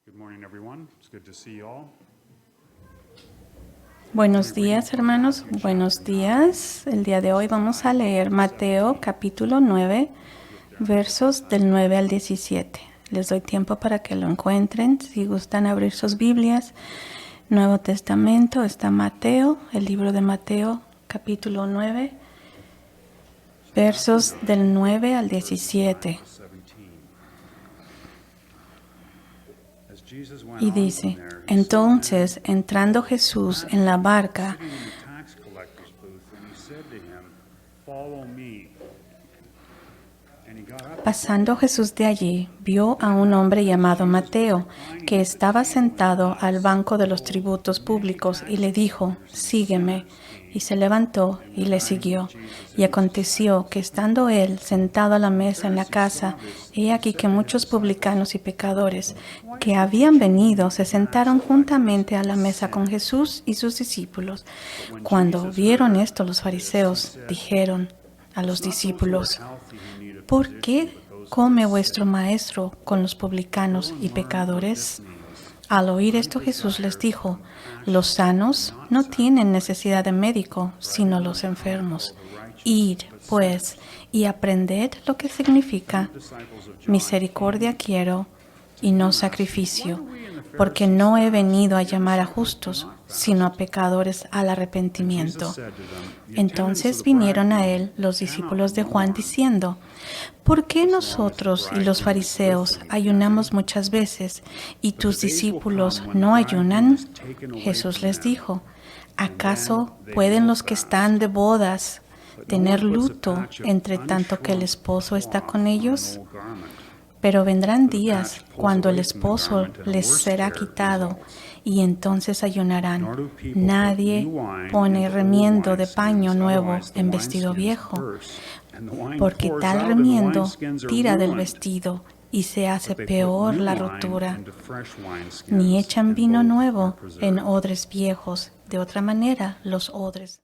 Good morning, everyone. It's good to see you all. Buenos días, hermanos. Buenos días. El día de hoy vamos a leer Mateo capítulo 9, versos del 9 al 17. Les doy tiempo para que lo encuentren. Si gustan abrir sus Biblias, Nuevo Testamento, está Mateo, el libro de Mateo capítulo 9, versos del 9 al 17. Y dice: entonces, entrando Jesús en la barca, pasando Jesús de allí, vio a un hombre llamado Mateo, que estaba sentado al banco de los tributos públicos, y le dijo: sígueme. Y se levantó y le siguió. Y aconteció que, estando él sentado a la mesa en la casa, he aquí que muchos publicanos y pecadores que habían venido se sentaron juntamente a la mesa con Jesús y sus discípulos. Cuando vieron esto, los fariseos dijeron a los discípulos: ¿por qué come vuestro maestro con los publicanos y pecadores? Al oír esto, Jesús les dijo: los sanos no tienen necesidad de médico, sino los enfermos. Id, pues, y aprended lo que significa: misericordia quiero y no sacrificio, porque no he venido a llamar a justos, sino a pecadores al arrepentimiento. Entonces vinieron a él los discípulos de Juan diciendo: ¿por qué nosotros y los fariseos ayunamos muchas veces y tus discípulos no ayunan? Jesús les dijo: ¿acaso pueden los que están de bodas tener luto entre tanto que el esposo está con ellos? Pero vendrán días cuando el esposo les será quitado, y entonces ayunarán. Nadie pone remiendo de paño nuevo en vestido viejo, porque tal remiendo tira del vestido y se hace peor la rotura. Ni echan vino nuevo en odres viejos, de otra manera los odres.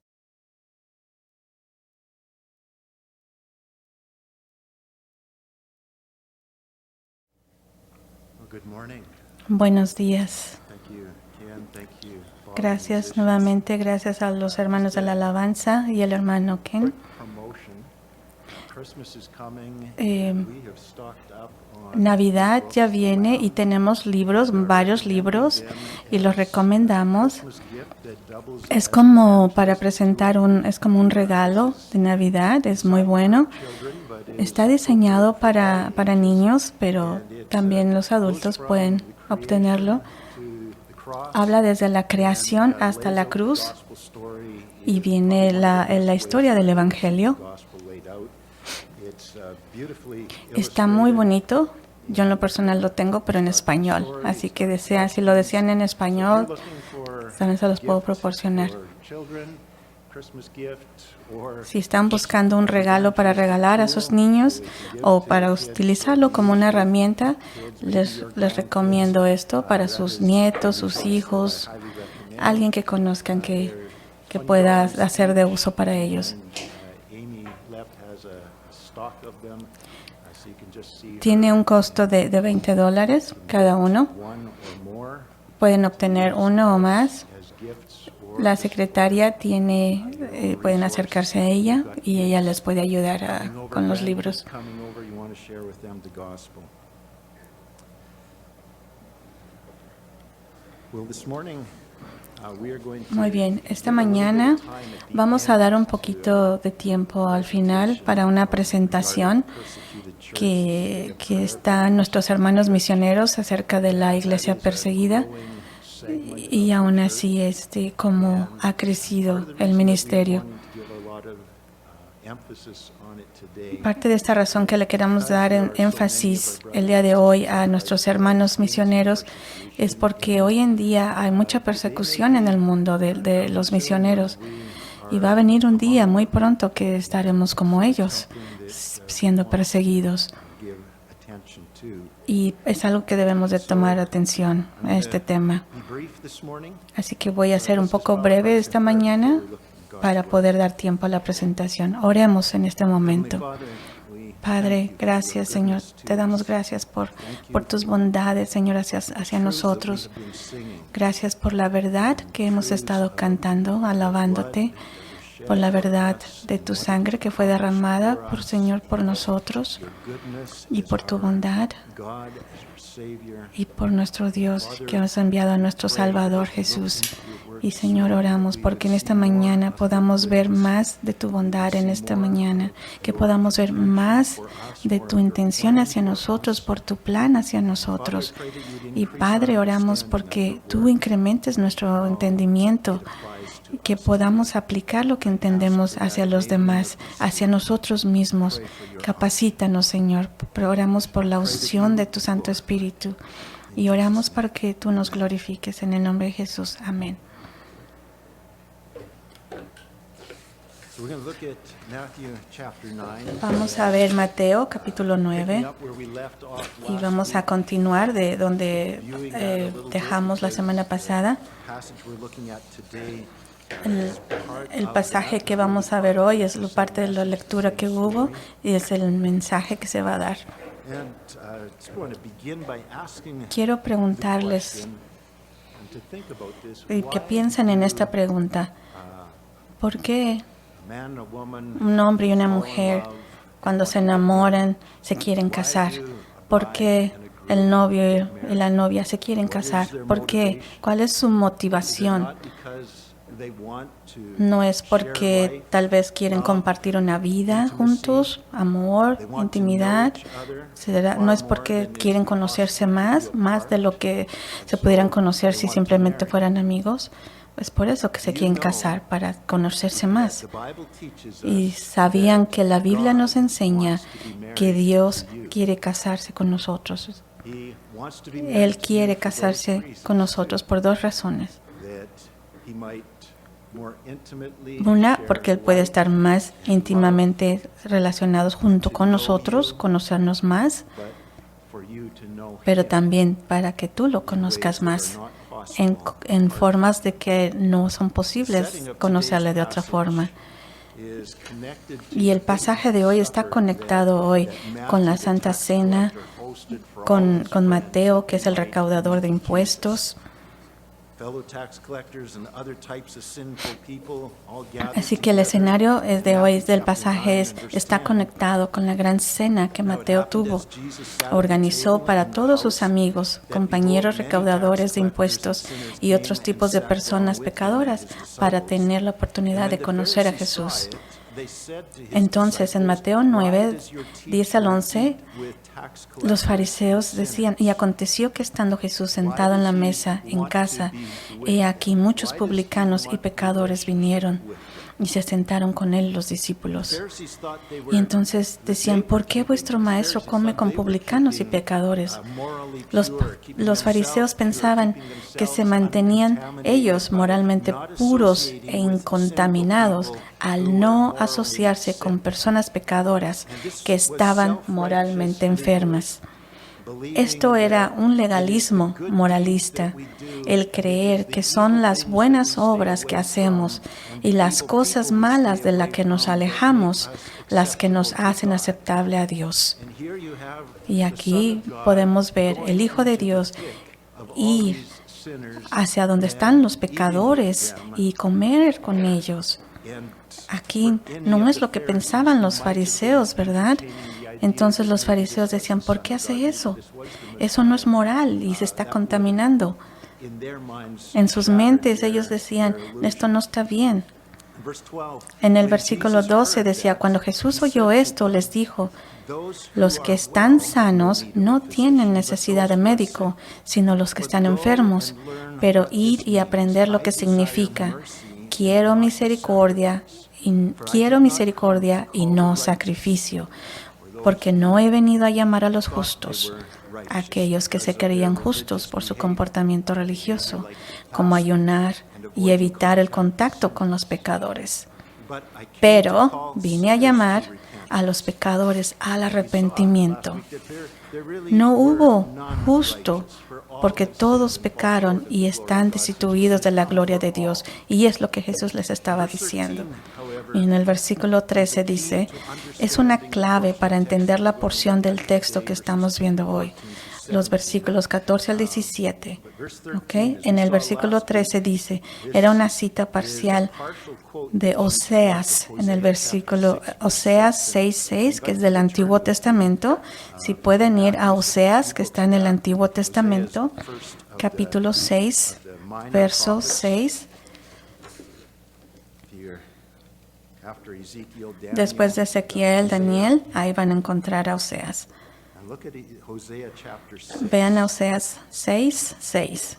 Buenos días. Gracias nuevamente, gracias a los hermanos de la alabanza y el hermano Ken. Navidad ya viene y tenemos libros, varios libros, y los recomendamos. Es como para presentar es como un regalo de Navidad, es muy bueno. Está diseñado para niños, pero también los adultos pueden obtenerlo. Habla desde la creación hasta la cruz y viene la historia del Evangelio. Está muy bonito. Yo en lo personal lo tengo, pero en español. Así que si lo desean en español, también se los puedo proporcionar. Si están buscando un regalo para regalar a sus niños o para utilizarlo como una herramienta, les recomiendo esto para sus nietos, sus hijos, alguien que conozcan que pueda hacer de uso para ellos. Tiene un costo de $20 cada uno. Pueden obtener uno o más. La secretaria pueden acercarse a ella y ella les puede ayudar con los libros. Muy bien, esta mañana vamos a dar un poquito de tiempo al final para una presentación que están nuestros hermanos misioneros acerca de la iglesia perseguida y aún así cómo ha crecido el ministerio. Parte de esta razón que le queramos dar énfasis el día de hoy a nuestros hermanos misioneros es porque hoy en día hay mucha persecución en el mundo de los misioneros y va a venir un día muy pronto que estaremos como ellos, siendo perseguidos. Y es algo que debemos de tomar atención a este tema. Así que voy a ser un poco breve esta mañana para poder dar tiempo a la presentación. Oremos en este momento. Padre, gracias, Señor. Te damos gracias por tus bondades, Señor, hacia nosotros. Gracias por la verdad que hemos estado cantando, alabándote, por la verdad de tu sangre que fue derramada, por Señor, por nosotros, y por tu bondad, y por nuestro Dios que has enviado a nuestro Salvador Jesús. Y Señor, oramos porque en esta mañana podamos ver más de tu bondad en esta mañana, que podamos ver más de tu intención hacia nosotros, por tu plan hacia nosotros. Y Padre, oramos porque tú incrementes nuestro entendimiento, que podamos aplicar lo que entendemos hacia los demás, hacia nosotros mismos. Capacítanos, Señor. Oramos por la unción de tu Santo Espíritu y oramos para que tú nos glorifiques en el nombre de Jesús. Amén. Vamos a ver Mateo capítulo 9 y vamos a continuar de donde dejamos la semana pasada. El pasaje que vamos a ver hoy es parte de la lectura que hubo y es el mensaje que se va a dar. Quiero preguntarles que piensen en esta pregunta. ¿Por qué un hombre y una mujer, cuando se enamoran, se quieren casar? ¿Por qué el novio y la novia se quieren casar? ¿Por qué? ¿Cuál es su motivación? No es porque tal vez quieren compartir una vida juntos, amor, intimidad. No es porque quieren conocerse más de lo que se pudieran conocer si simplemente fueran amigos. Es por eso que se quieren casar, para conocerse más. Y sabían que la Biblia nos enseña que Dios quiere casarse con nosotros. Él quiere casarse con nosotros por dos razones. Una, porque Él puede estar más íntimamente relacionados junto con nosotros, conocernos más, pero también para que tú lo conozcas más en formas de que no son posibles conocerle de otra forma. Y el pasaje de hoy está conectado hoy con la Santa Cena, con Mateo, que es el recaudador de impuestos. Así que el escenario de hoy del pasaje está conectado con la gran cena que Mateo organizó para todos sus amigos, compañeros recaudadores de impuestos y otros tipos de personas pecadoras, para tener la oportunidad de conocer a Jesús. Entonces, en Mateo 9, 10 al 11, los fariseos decían: y aconteció que estando Jesús sentado en la mesa en casa, he aquí muchos publicanos y pecadores vinieron y se sentaron con él los discípulos. Y entonces decían: ¿por qué vuestro maestro come con publicanos y pecadores? Los fariseos pensaban que se mantenían ellos moralmente puros e incontaminados al no asociarse con personas pecadoras que estaban moralmente enfermas. Esto era un legalismo moralista, el creer que son las buenas obras que hacemos y las cosas malas de las que nos alejamos las que nos hacen aceptable a Dios. Y aquí podemos ver el Hijo de Dios ir hacia donde están los pecadores y comer con ellos. Aquí no es lo que pensaban los fariseos, ¿verdad? Entonces los fariseos decían: ¿por qué hace eso? Eso no es moral y se está contaminando. En sus mentes ellos decían: esto no está bien. En el versículo 12 decía: cuando Jesús oyó esto, les dijo: los que están sanos no tienen necesidad de médico, sino los que están enfermos. Pero id y aprender lo que significa: quiero misericordia y no sacrificio, porque no he venido a llamar a los justos, a aquellos que se creían justos por su comportamiento religioso, como ayunar y evitar el contacto con los pecadores. Pero vine a llamar a los pecadores al arrepentimiento. No hubo justo, porque todos pecaron y están destituidos de la gloria de Dios. Y es lo que Jesús les estaba diciendo. Y en el versículo 13 dice, es una clave para entender la porción del texto que estamos viendo hoy. Los versículos 14 al 17. ¿Okay? En el versículo 13 dice, era una cita parcial de Oseas, en el versículo Oseas 6:6, que es del Antiguo Testamento. Si pueden ir a Oseas, que está en el Antiguo Testamento, capítulo 6, verso 6. Después de Ezequiel, Daniel, ahí van a encontrar a Oseas. Vean a Oseas 6:6.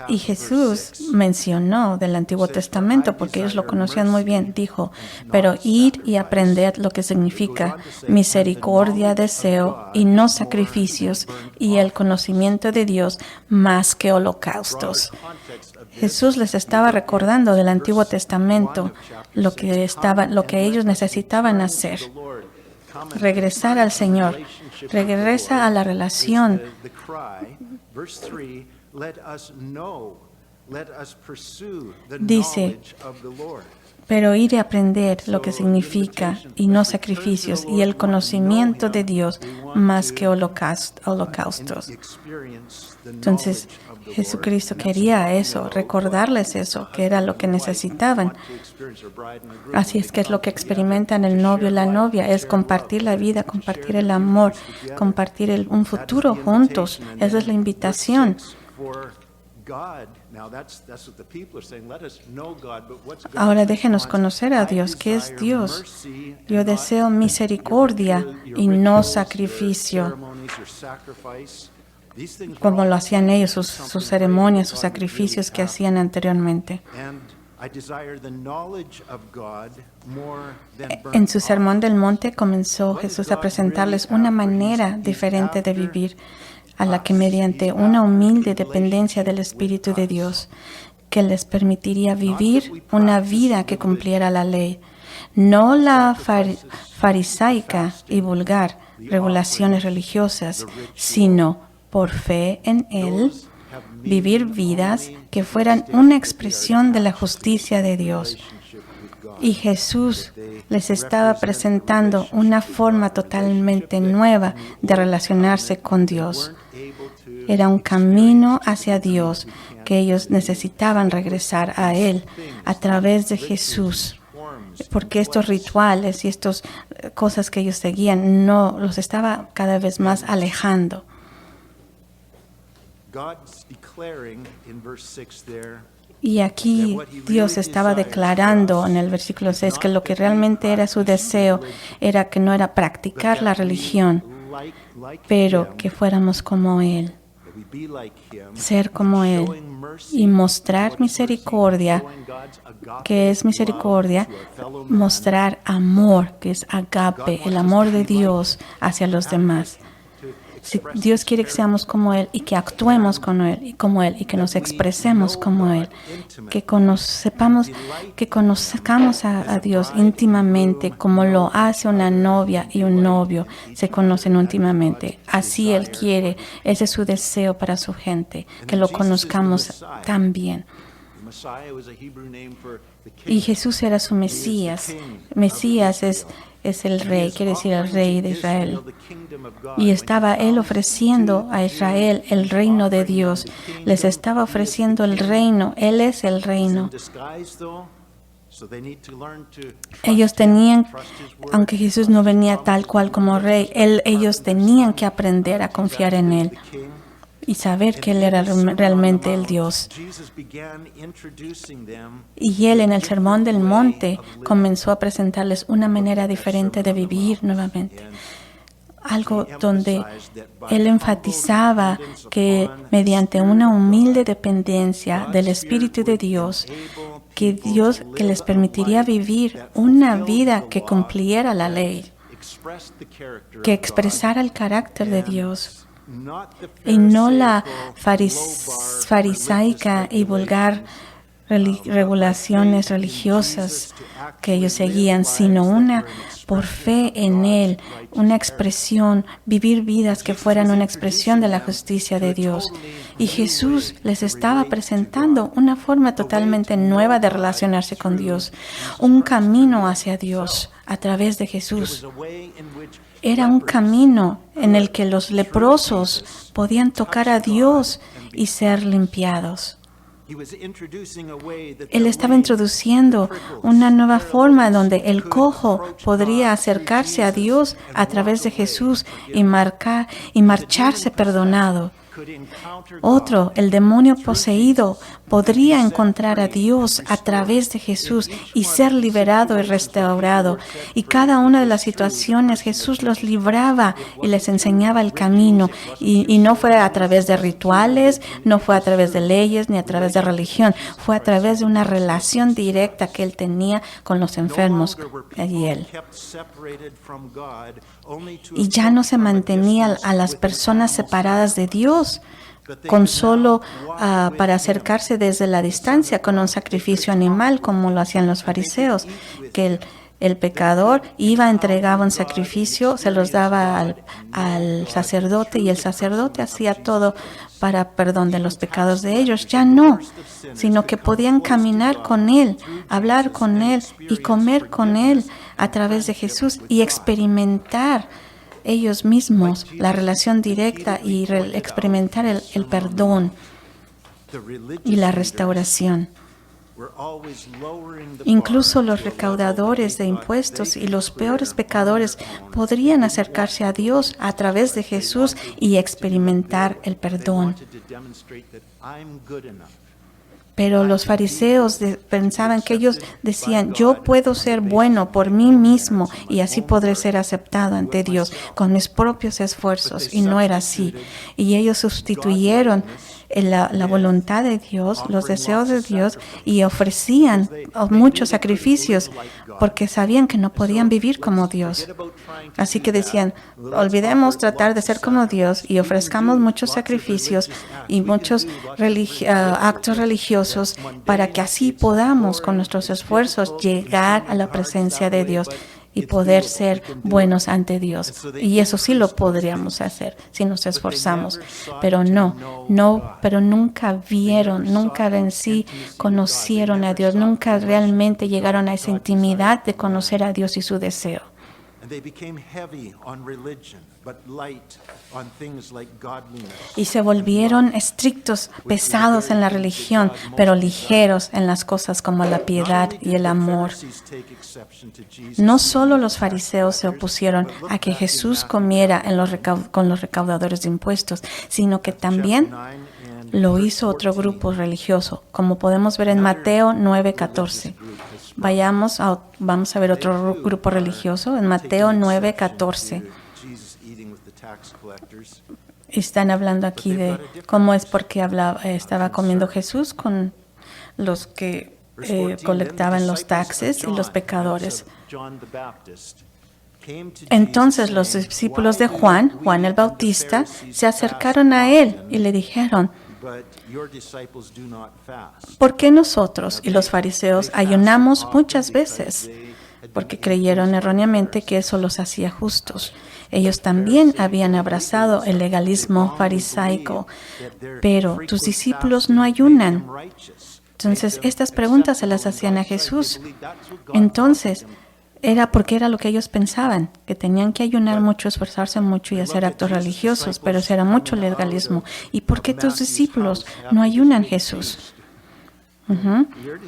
Y Jesús mencionó del Antiguo Testamento porque ellos lo conocían muy bien. Dijo, pero id y aprended lo que significa misericordia deseo y no sacrificios y el conocimiento de Dios más que holocaustos. Jesús les estaba recordando del Antiguo Testamento lo que ellos necesitaban hacer. Regresar al Señor. Regresa a la relación. Dice, pero ir a aprender lo que significa y no sacrificios y el conocimiento de Dios más que holocaustos. Entonces, Jesucristo quería eso, recordarles eso, que era lo que necesitaban. Así es que es lo que experimentan el novio y la novia, es compartir la vida, compartir el amor, compartir un futuro juntos. Esa es la invitación. Ahora déjenos conocer a Dios. ¿Qué es Dios? Yo deseo misericordia y no sacrificio, como lo hacían ellos, sus ceremonias, sus sacrificios que hacían anteriormente. En su sermón del monte comenzó Jesús a presentarles una manera diferente de vivir, a la que mediante una humilde dependencia del Espíritu de Dios, que les permitiría vivir una vida que cumpliera la ley, no la farisaica y vulgar regulaciones religiosas, sino por fe en Él, vivir vidas que fueran una expresión de la justicia de Dios. Y Jesús les estaba presentando una forma totalmente nueva de relacionarse con Dios. Era un camino hacia Dios que ellos necesitaban regresar a Él a través de Jesús. Porque estos rituales y estas cosas que ellos seguían no los estaba cada vez más alejando. Y aquí Dios estaba declarando en el versículo 6 que lo que realmente era su deseo era que no era practicar la religión, pero que fuéramos como Él, ser como Él y mostrar misericordia, que es misericordia, mostrar amor, que es agape, el amor de Dios hacia los demás. Si Dios quiere que seamos como Él y que actuemos como Él y que nos expresemos como Él, que conozcamos a Dios íntimamente como lo hace una novia y un novio se conocen íntimamente. Así Él quiere, ese es su deseo para su gente, que lo conozcamos tan bien. Y Jesús era su Mesías. Mesías es el rey, quiere decir el rey de Israel. Y estaba Él ofreciendo a Israel el reino de Dios. Les estaba ofreciendo el reino. Él es el reino. Ellos tenían, aunque Jesús no venía tal cual como rey, ellos tenían que aprender a confiar en Él y saber que Él era realmente el Dios. Y Él en el Sermón del Monte comenzó a presentarles una manera diferente de vivir nuevamente. Algo donde Él enfatizaba que mediante una humilde dependencia del Espíritu de Dios, que les permitiría vivir una vida que cumpliera la ley, que expresara el carácter de Dios. Y no la farisaica y vulgar regulaciones religiosas que ellos seguían, sino una por fe en Él, una expresión, vivir vidas que fueran una expresión de la justicia de Dios. Y Jesús les estaba presentando una forma totalmente nueva de relacionarse con Dios, un camino hacia Dios a través de Jesús. Era un camino en el que los leprosos podían tocar a Dios y ser limpiados. Él estaba introduciendo una nueva forma donde el cojo podría acercarse a Dios a través de Jesús y marcharse perdonado. Otro, el demonio poseído, podría encontrar a Dios a través de Jesús y ser liberado y restaurado. Y cada una de las situaciones Jesús los libraba y les enseñaba el camino. Y no fue a través de rituales, no fue a través de leyes ni a través de religión. Fue a través de una relación directa que Él tenía con los enfermos y Él. Y ya no se mantenía a las personas separadas de Dios con solo para acercarse desde la distancia con un sacrificio animal como lo hacían los fariseos, que el pecador iba, entregaba un sacrificio, se los daba al sacerdote y el sacerdote hacía todo para perdón de los pecados de ellos. Ya no, sino que podían caminar con Él, hablar con Él y comer con Él a través de Jesús y experimentar ellos mismos la relación directa y experimentar el perdón y la restauración. Incluso los recaudadores de impuestos y los peores pecadores podrían acercarse a Dios a través de Jesús y experimentar el perdón. Pero los fariseos pensaban que ellos decían, yo puedo ser bueno por mí mismo y así podré ser aceptado ante Dios con mis propios esfuerzos. Y no era así. Y ellos sustituyeron la voluntad de Dios, los deseos de Dios y ofrecían muchos sacrificios porque sabían que no podían vivir como Dios. Así que decían, olvidemos tratar de ser como Dios y ofrezcamos muchos sacrificios y muchos actos religiosos para que así podamos con nuestros esfuerzos llegar a la presencia de Dios y poder ser buenos ante Dios. Y eso sí lo podríamos hacer si nos esforzamos. Pero pero nunca vieron, nunca en sí conocieron a Dios, nunca realmente llegaron a esa intimidad de conocer a Dios y su deseo. Y se volvieron estrictos, pesados en la religión, pero ligeros en las cosas como la piedad y el amor. No solo los fariseos se opusieron a que Jesús comiera con los recaudadores de impuestos, sino que también lo hizo otro grupo religioso, como podemos ver en Mateo 9:14. Vamos a ver otro grupo religioso en Mateo 9:14. Están hablando aquí de cómo es porque estaba comiendo Jesús con los que colectaban los taxes y los pecadores. Entonces los discípulos de Juan el Bautista, se acercaron a él y le dijeron, ¿por qué nosotros y los fariseos ayunamos muchas veces? Porque creyeron erróneamente que eso los hacía justos. Ellos también habían abrazado el legalismo farisaico, pero tus discípulos no ayunan. Entonces, estas preguntas se las hacían a Jesús. Entonces, era porque era lo que ellos pensaban, que tenían que ayunar mucho, esforzarse mucho y hacer actos religiosos, pero eso era mucho legalismo. ¿Y por qué tus discípulos no ayunan, Jesús?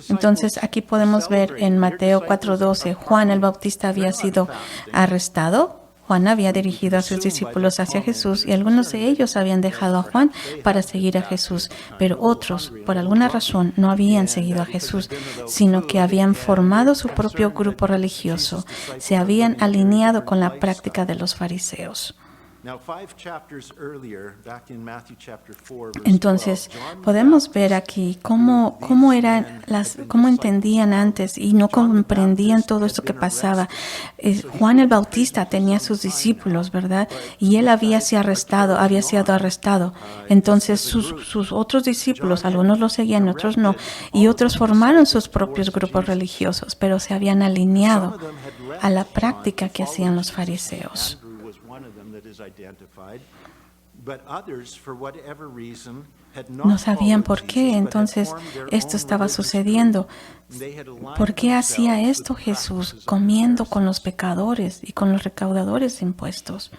Entonces, aquí podemos ver en Mateo 4:12, Juan el Bautista había sido arrestado. Juan había dirigido a sus discípulos hacia Jesús y algunos de ellos habían dejado a Juan para seguir a Jesús, pero otros, por alguna razón, no habían seguido a Jesús, sino que habían formado su propio grupo religioso, se habían alineado con la práctica de los fariseos. Entonces, podemos ver aquí cómo entendían antes y no comprendían todo esto que pasaba. Juan el Bautista tenía sus discípulos, ¿verdad? Y él había sido arrestado. Entonces, sus otros discípulos, algunos lo seguían, otros no, y otros formaron sus propios grupos religiosos, pero se habían alineado a la práctica que hacían los fariseos. No sabían por qué entonces esto estaba sucediendo. ¿Por qué hacía esto Jesús comiendo con los pecadores y con los recaudadores de impuestos?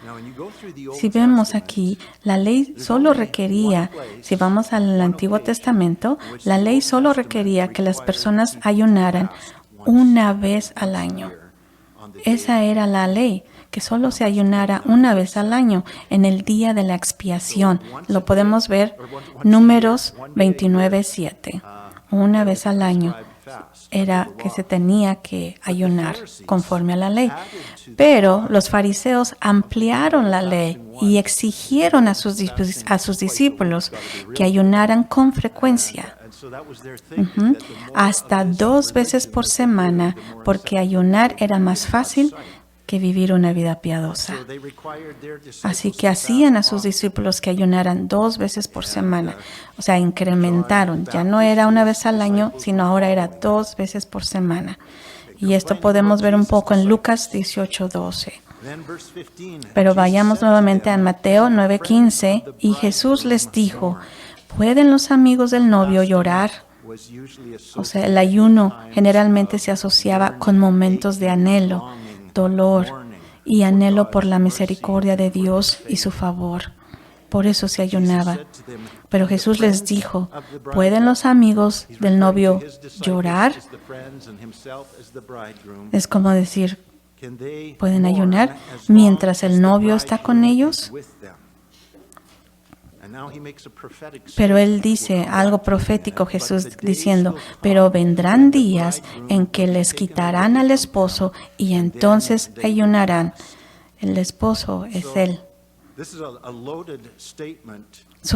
Si vemos aquí, la ley solo requería, si vamos al Antiguo Testamento, la ley solo requería que las personas ayunaran una vez al año. Esa era la ley, que solo se ayunara una vez al año en el día de la expiación. Lo podemos ver Números 29:7. Una vez al año era que se tenía que ayunar conforme a la ley. Pero los fariseos ampliaron la ley y exigieron a sus discípulos que ayunaran con frecuencia. Hasta 2 veces por semana, porque ayunar era más fácil que vivir una vida piadosa. Así que hacían a sus discípulos que ayunaran 2 veces por semana. O sea, incrementaron. Ya no era una vez al año, sino ahora era 2 veces por semana. Y esto podemos ver un poco en Lucas 18:12. Pero vayamos nuevamente a Mateo 9:15. Y Jesús les dijo, ¿pueden los amigos del novio llorar? O sea, el ayuno generalmente se asociaba con momentos de anhelo, dolor y anhelo por la misericordia de Dios y su favor. Por eso se ayunaba. Pero Jesús les dijo, ¿pueden los amigos del novio llorar? Es como decir, ¿pueden ayunar mientras el novio está con ellos? Pero él dice algo profético, Jesús diciendo, pero vendrán días en que les quitarán al esposo y entonces ayunarán. El esposo es él.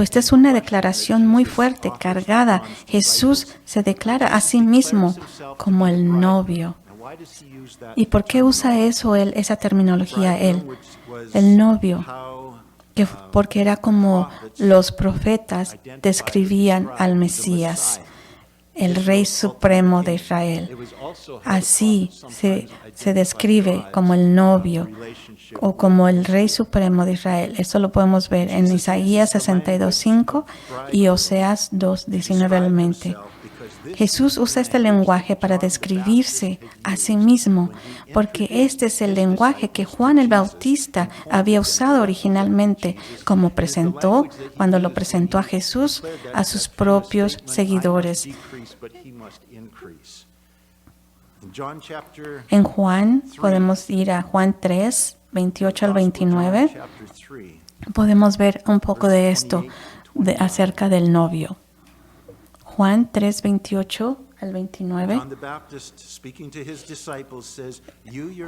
Esta es una declaración muy fuerte, cargada. Jesús se declara a sí mismo como el novio. ¿Y por qué usa esa terminología él? El novio. Porque era como los profetas describían al Mesías, el Rey Supremo de Israel. Así se describe como el novio o como el Rey Supremo de Israel. Esto lo podemos ver en Isaías 62:5 y Oseas 2:19 realmente. Jesús usa este lenguaje para describirse a sí mismo, porque este es el lenguaje que Juan el Bautista había usado originalmente cuando lo presentó a Jesús a sus propios seguidores. En Juan, podemos ir a Juan 3, 28 al 29, podemos ver un poco de esto acerca del novio. Juan 3, 28 al 29.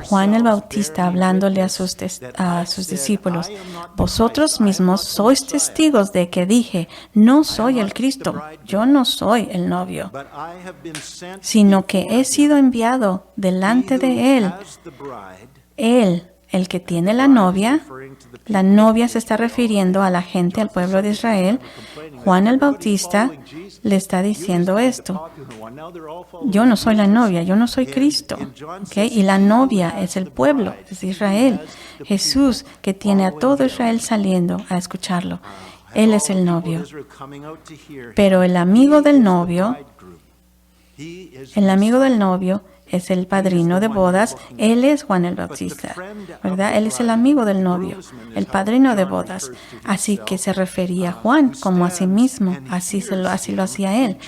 Juan el Bautista hablándole a sus discípulos, vosotros mismos sois testigos de que dije, no soy el Cristo, yo no soy el novio, sino que he sido enviado delante de Él, el que tiene la novia se está refiriendo a la gente, al pueblo de Israel. Juan el Bautista le está diciendo esto. Yo no soy la novia, yo no soy Cristo. ¿Okay? Y la novia es el pueblo, es Israel. Jesús, que tiene a todo Israel saliendo a escucharlo. Él es el novio. Pero el amigo del novio es el padrino de bodas. Él es Juan el Bautista, ¿verdad? Él es el amigo del novio, el padrino de bodas. Así que se refería a Juan como a sí mismo, así lo hacía él,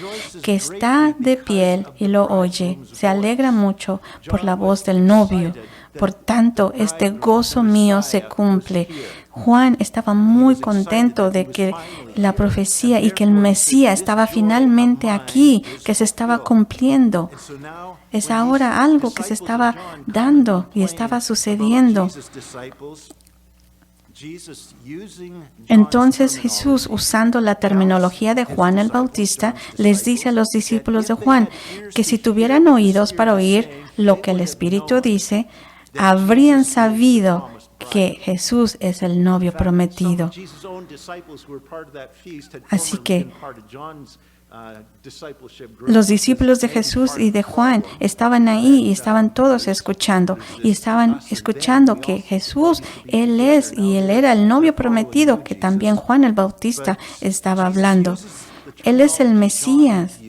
que está de pie y lo oye, se alegra mucho por la voz del novio. Por tanto, este gozo mío se cumple. Juan estaba muy contento de que la profecía y que el Mesías estaba finalmente aquí, que se estaba cumpliendo. Es ahora algo que se estaba dando y estaba sucediendo. Entonces Jesús, usando la terminología de Juan el Bautista, les dice a los discípulos de Juan que si tuvieran oídos para oír lo que el Espíritu dice, habrían sabido que Jesús es el novio prometido. Así que los discípulos de Jesús y de Juan estaban ahí y estaban todos escuchando. Y estaban escuchando que Jesús, Él es y Él era el novio prometido que también Juan el Bautista estaba hablando. Él es el Mesías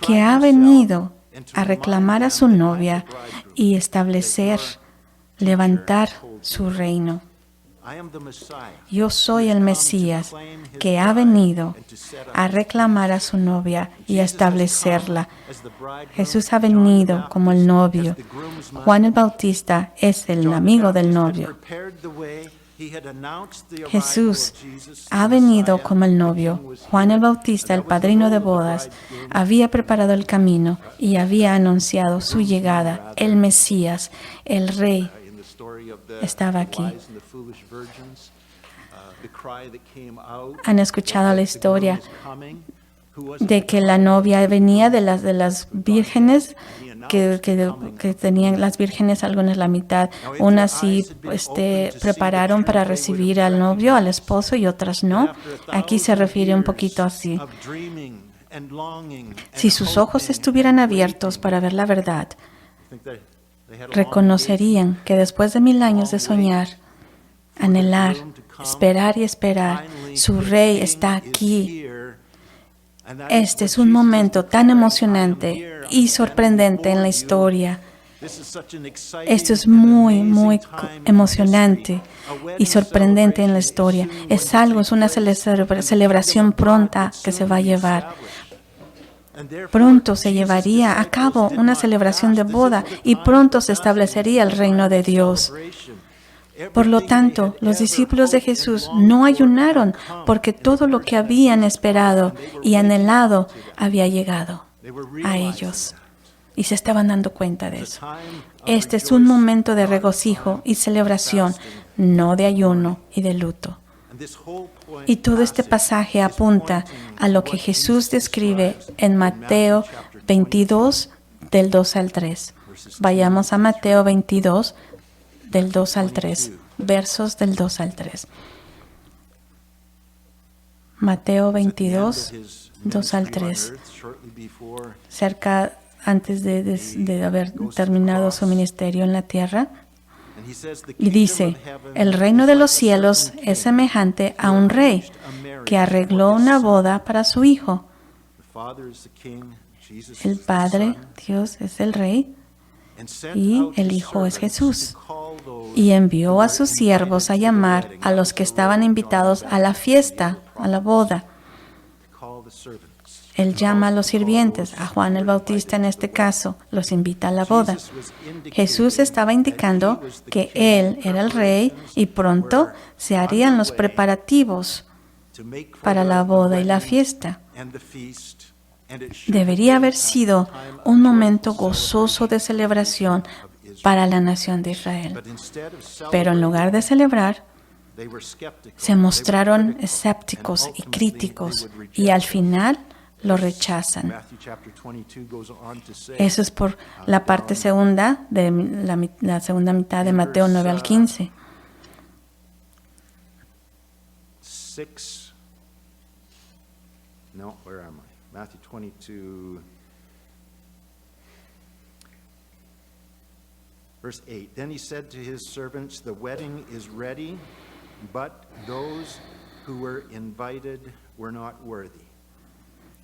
que ha venido a reclamar a su novia y establecer, levantar su reino. Yo soy el Mesías que ha venido a reclamar a su novia y a establecerla. Jesús ha venido como el novio. Juan el Bautista es el amigo del novio. Jesús ha venido como el novio. Juan el Bautista, el padrino de bodas, había preparado el camino y había anunciado su llegada. El Mesías, el Rey, estaba aquí. Han escuchado la historia de que la novia venía de las vírgenes que tenían las vírgenes, algunas la mitad, unas sí prepararon para recibir al novio, al esposo, y otras no. Aquí se refiere un poquito así. Si sus ojos estuvieran abiertos para ver la verdad, reconocerían que después de 1000 años de soñar, anhelar, esperar y esperar, su Rey está aquí. Este es un momento tan emocionante y sorprendente en la historia. Esto es muy, muy emocionante y sorprendente en la historia. Es algo, es una celebración pronta que se va a llevar. Pronto se llevaría a cabo una celebración de boda y pronto se establecería el reino de Dios. Por lo tanto, los discípulos de Jesús no ayunaron porque todo lo que habían esperado y anhelado había llegado a ellos. Y se estaban dando cuenta de eso. Este es un momento de regocijo y celebración, no de ayuno y de luto. Y todo este pasaje apunta a lo que Jesús describe en Mateo 22, del 2 al 3. Vayamos a Mateo 22, del 2 al 3, versos del 2 al 3. Mateo 22, 2 al 3. Cerca antes de haber terminado su ministerio en la tierra. Y dice, el reino de los cielos es semejante a un rey que arregló una boda para su hijo. El Padre, Dios, es el rey y el Hijo es Jesús. Y envió a sus siervos a llamar a los que estaban invitados a la fiesta, a la boda. Él llama a los sirvientes, a Juan el Bautista en este caso, los invita a la boda. Jesús estaba indicando que Él era el rey y pronto se harían los preparativos para la boda y la fiesta. Debería haber sido un momento gozoso de celebración para la nación de Israel. Pero en lugar de celebrar, se mostraron escépticos y críticos y al final lo rechazan. Eso es por la parte segunda de la segunda mitad de Mateo 9 al 15. No, where am I? Matthew 22, verse 8. Then he said to his servants, the wedding is ready, but those who were invited were not worthy.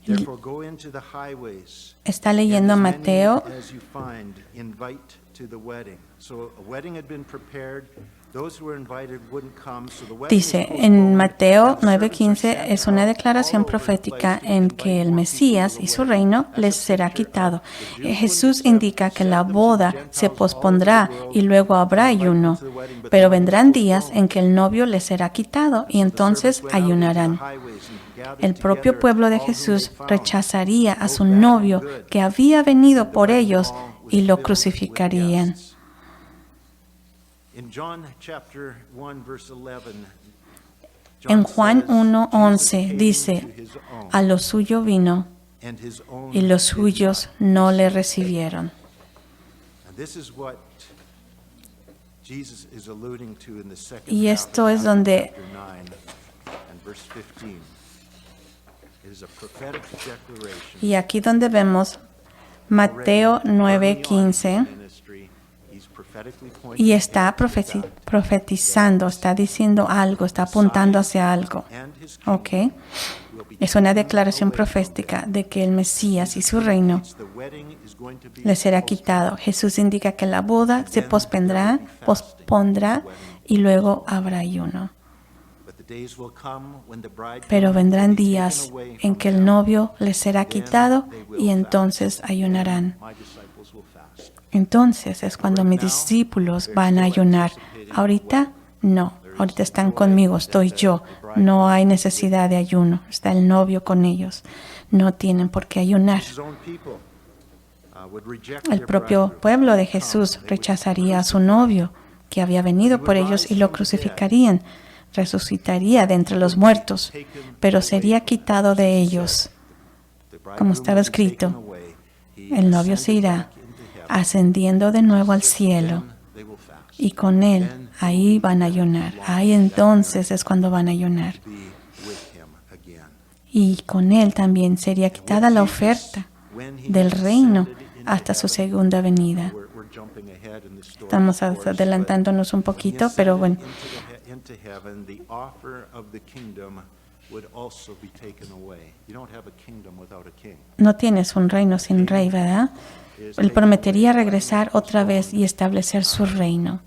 Therefore go into the highways. Está leyendo Mateo. As you find, invite to the wedding. So a wedding had been prepared. Those who were invited wouldn't come, so the wedding. Dice en Mateo 9:15 es una declaración profética en que el Mesías y su reino les será quitado. Jesús indica que la boda se pospondrá y luego habrá ayuno, pero vendrán días en que el novio les será quitado y entonces ayunarán. El propio pueblo de Jesús rechazaría a su novio que había venido por ellos y lo crucificarían. In John chapter 1 verse 11, En John Juan says, 1:11 "Jesus came dice, to his own, a lo suyo vino and his own y los did suyos not no le receive." recibieron. And this is what Jesus is alluding to in the second Y half esto of es Matthew donde chapter 9 and verse 15. It is a prophetic declaration. Y aquí donde vemos Mateo 9:15 y está profetizando, está diciendo algo, está apuntando hacia algo. ¿Ok? Es una declaración profética de que el Mesías y su reino le será quitado. Jesús indica que la boda se pospondrá y luego habrá ayuno. Pero vendrán días en que el novio les será quitado y entonces ayunarán. Entonces es cuando mis discípulos van a ayunar. Ahorita no, ahorita están conmigo, estoy yo. No hay necesidad de ayuno, está el novio con ellos. No tienen por qué ayunar. El propio pueblo de Jesús rechazaría a su novio, que había venido por ellos, y lo crucificarían. Resucitaría de entre los muertos, pero sería quitado de ellos. Como estaba escrito, el novio se irá, ascendiendo de nuevo al cielo, y con él, ahí van a ayunar. Ahí entonces es cuando van a ayunar. Y con él también sería quitada la oferta del reino hasta su segunda venida. Estamos adelantándonos un poquito, pero bueno. No tienes un reino sin rey, ¿verdad? Él prometería regresar otra vez y establecer su reino.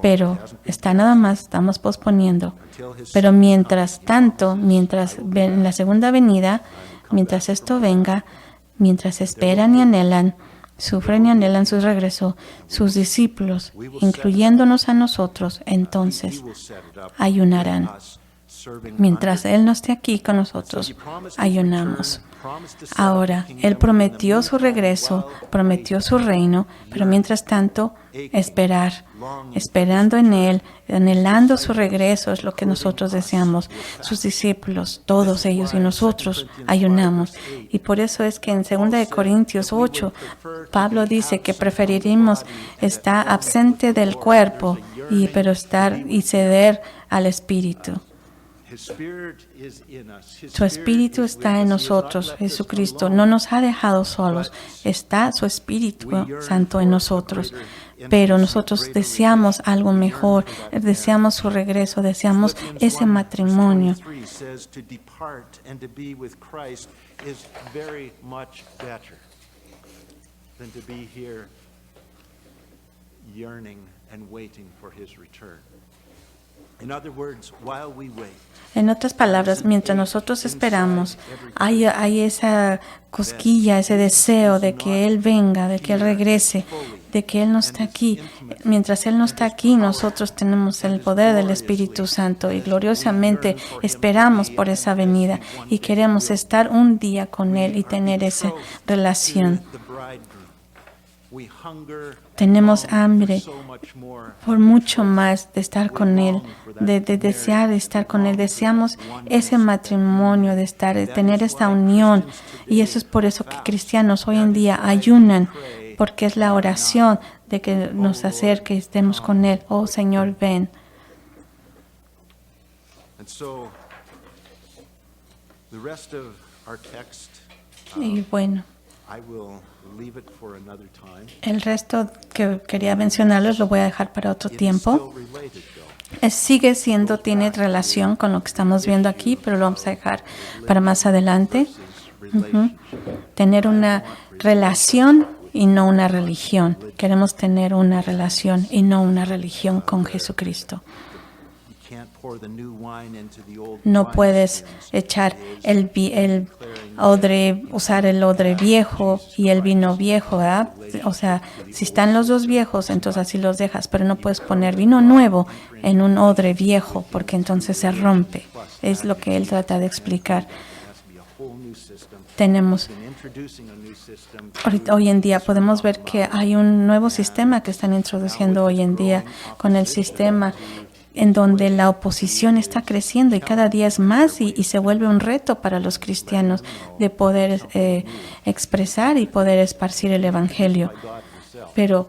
Pero estamos posponiendo. Pero mientras tanto, mientras ven la segunda venida, mientras esto venga, mientras esperan y anhelan, sufren y anhelan su regreso, sus discípulos, incluyéndonos a nosotros, entonces ayunarán. Mientras Él no esté aquí con nosotros, ayunamos. Ahora, Él prometió su regreso, prometió su reino, pero mientras tanto, esperar, esperando en Él, anhelando su regreso es lo que nosotros deseamos. Sus discípulos, todos ellos y nosotros ayunamos. Y por eso es que en 2 Corintios 8, Pablo dice que preferiríamos estar absente del cuerpo, pero estar y ceder al Espíritu. Su Espíritu está en nosotros. Jesucristo no nos ha dejado solos. Está su Espíritu Santo en nosotros. Pero nosotros deseamos algo mejor. Deseamos su regreso. Deseamos ese matrimonio. En otras palabras, mientras nosotros esperamos, hay esa cosquilla, ese deseo de que Él venga, de que Él regrese, de que Él no está aquí. Mientras Él no está aquí, nosotros tenemos el poder del Espíritu Santo y gloriosamente esperamos por esa venida y queremos estar un día con Él y tener esa relación. Tenemos hambre por mucho más de estar con Él, de desear estar con Él. Deseamos ese matrimonio, de tener esta unión. Y eso es por eso que cristianos hoy en día ayunan, porque es la oración de que nos acerque y estemos con Él. Oh Señor, ven. Y bueno, el resto que quería mencionarles lo voy a dejar para otro tiempo. Tiene relación con lo que estamos viendo aquí, pero lo vamos a dejar para más adelante. Tener una relación y no una religión. Queremos tener una relación y no una religión con Jesucristo. No puedes echar usar el odre viejo y el vino viejo, ¿verdad? O sea, si están los dos viejos, entonces así los dejas, pero no puedes poner vino nuevo en un odre viejo, porque entonces se rompe. Es lo que él trata de explicar. Tenemos introducing a new system. Hoy en día podemos ver que hay un nuevo sistema que están introduciendo hoy en día con el sistema en donde la oposición está creciendo y cada día es más y se vuelve un reto para los cristianos de poder expresar y poder esparcir el Evangelio. Pero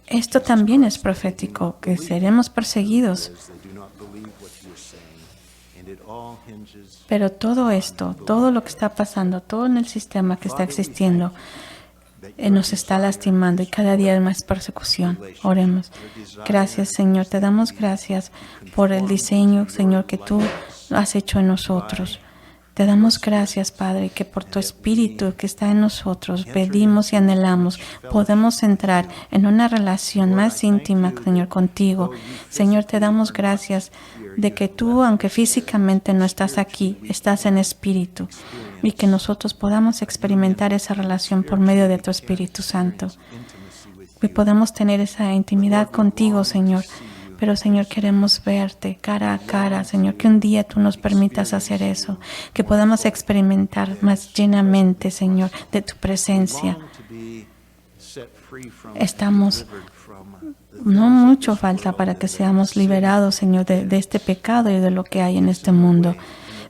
esto también es profético, que seremos perseguidos. They do not believe what he is saying, and it all hinges. Pero todo esto, todo lo que está pasando, todo en el sistema que está existiendo, nos está lastimando y cada día hay más persecución. Oremos. Gracias, Señor. Te damos gracias por el diseño, Señor, que tú has hecho en nosotros. Te damos gracias, Padre, que por tu Espíritu que está en nosotros pedimos y anhelamos. Podemos entrar en una relación más íntima, Señor, contigo. Señor, te damos gracias de que tú, aunque físicamente no estás aquí, estás en espíritu y que nosotros podamos experimentar esa relación por medio de tu Espíritu Santo. Y podemos tener esa intimidad contigo, Señor. Pero, Señor, queremos verte cara a cara, Señor, que un día tú nos permitas hacer eso, que podamos experimentar más llenamente, Señor, de tu presencia. Estamos, no mucho falta para que seamos liberados, Señor, de este pecado y de lo que hay en este mundo,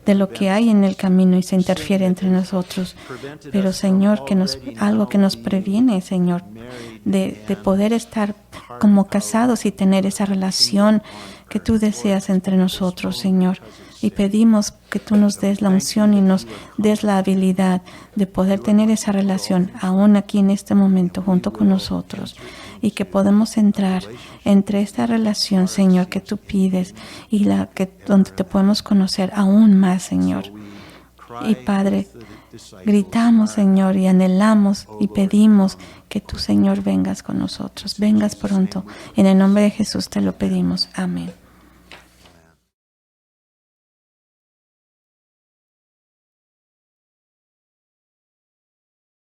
de lo que hay en el camino y se interfiere entre nosotros. Pero, Señor, algo que nos previene, Señor, de poder estar como casados y tener esa relación que tú deseas entre nosotros, Señor. Y pedimos que tú nos des la unción y nos des la habilidad de poder tener esa relación aún aquí en este momento junto con nosotros. Y que podemos entrar entre esta relación, Señor, que tú pides y donde te podemos conocer aún más, Señor. Y Padre, gritamos, Señor, y anhelamos y pedimos que tú, Señor, vengas con nosotros. Vengas pronto. En el nombre de Jesús te lo pedimos. Amén.